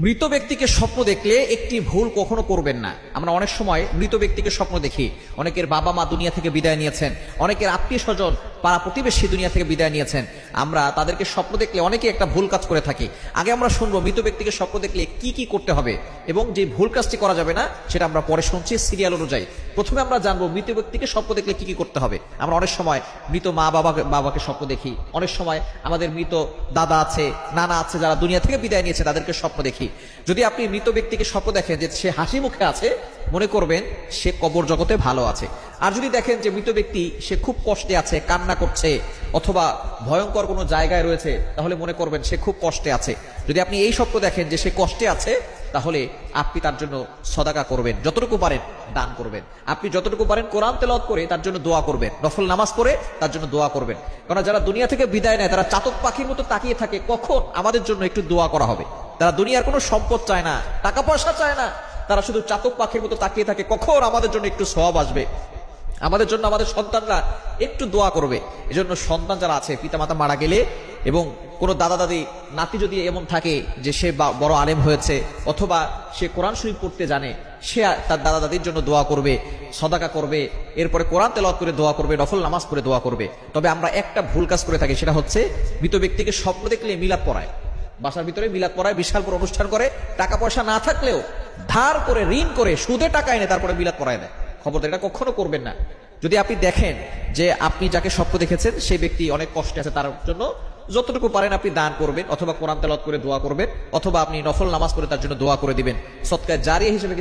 মৃত ব্যক্তিকে স্বপ্ন দেখলে একটি ভুল কখনো করবেন না। আমরা অনেক সময় মৃত ব্যক্তিকে স্বপ্ন দেখি। অনেকের বাবা মা দুনিয়া থেকে বিদায় নিয়েছেন, অনেকের আত্মীয় স্বজন পাড়া প্রতিবেশী দুনিয়া থেকে বিদায় নিয়েছেন। আমরা তাদেরকে স্বপ্ন দেখলে অনেকে একটা ভুল কাজ করে থাকি। আগে আমরা শুনবো মৃত ব্যক্তিকে স্বপ্ন দেখলে কি কি করতে হবে এবং যে ভুল কাজটি করা যাবে না সেটা আমরা পরে শুনছি সিরিয়াল অনুযায়ী। প্রথমে আমরা জানবো মৃত ব্যক্তিকে স্বপ্ন দেখলে কি কি করতে হবে। আমরা অনেক সময় মৃত মা বাবাকে স্বপ্ন দেখি, অনেক সময় আমাদের মৃত দাদা আছে, নানা আছে, যারা দুনিয়া থেকে বিদায় নিয়েছে তাদেরকে স্বপ্ন দেখি। যদি আপনি মৃত ব্যক্তিকে স্বপ্ন দেখেন যে সে হাসি মুখে আছে, মনে করবেন সে কবর জগতে ভালো আছে। আর যদি দেখেন যে মৃত ব্যক্তি সে খুব কষ্টে আছে, কান্না করছে অথবা ভয়ঙ্কর কোনো জায়গায় রয়েছে, তাহলে মনে করবেন সে খুব কষ্টে আছে। যদি আপনি এই স্বপ্ন দেখেন যে সে কষ্টে আছে, তাহলে আপনি তার জন্য সদাকা করবেন, যতটুকু পারেন দান করবেন। আপনি যতটুকু পারেন কোরআন তেলাওয়াত করে তার জন্য দোয়া করবেন, নফল নামাজ পড়ে তার জন্য দোয়া করবেন। কারণ যারা দুনিয়া থেকে বিদায় নেয় তারা চাতক পাখির মতো তাকিয়ে থাকে কখন আমাদের জন্য একটু দোয়া করা হবে। তারা দুনিয়ার কোনো সম্পদ চায় না, টাকা পয়সা চায় না, তারা শুধু চাতক পাখির মতো তাকিয়ে থাকে কখন আমাদের জন্য একটু সওয়াব আসবে, আমাদের জন্য আমাদের সন্তানরা একটু দোয়া করবে। এজন্য সন্তান যারা আছে, পিতামাতা মারা গেলে এবং কোনো দাদা দাদি নাতি যদি এমন থাকে যে সে বড় আলেম হয়েছে অথবা সে কোরআন শরীফ পড়তে জানে, সে তার দাদা দাদির জন্য দোয়া করবে, সদাকা করবে, এরপরে কোরআন তেলাওয়াত করে দোয়া করবে, নফল নামাজ পড়ে দোয়া করবে। তবে আমরা একটা ভুল কাজ করে থাকি, সেটা হচ্ছে মৃত ব্যক্তিকে স্বপ্ন দেখলে মিলাদ পড়ায়, বাসার ভিতরে মিলাদ পড়ায়, বিশাল বড় অনুষ্ঠান করে, টাকা পয়সা না থাকলেও ধার করে ঋণ করে সুদে টাকা এনে তারপরে মিলাদ পড়ায় দেয়। খবরদার, এটা কখনো করবেন না। যদি আপনি দেখেন যে আপনি যাকে স্বপ্ন দেখেছেন সেই ব্যক্তি অনেক কষ্টে আছে, তার জন্য যতটুকু পারেন আপনি দান করবেন, অথবা কোরআন তেলাওয়াত করে দোয়া করবেন, অথবা আপনি নফল নামাজ পড়ে তার জন্য দোয়া করে দিবেন। সদকায়ে জারিয়া হিসেবে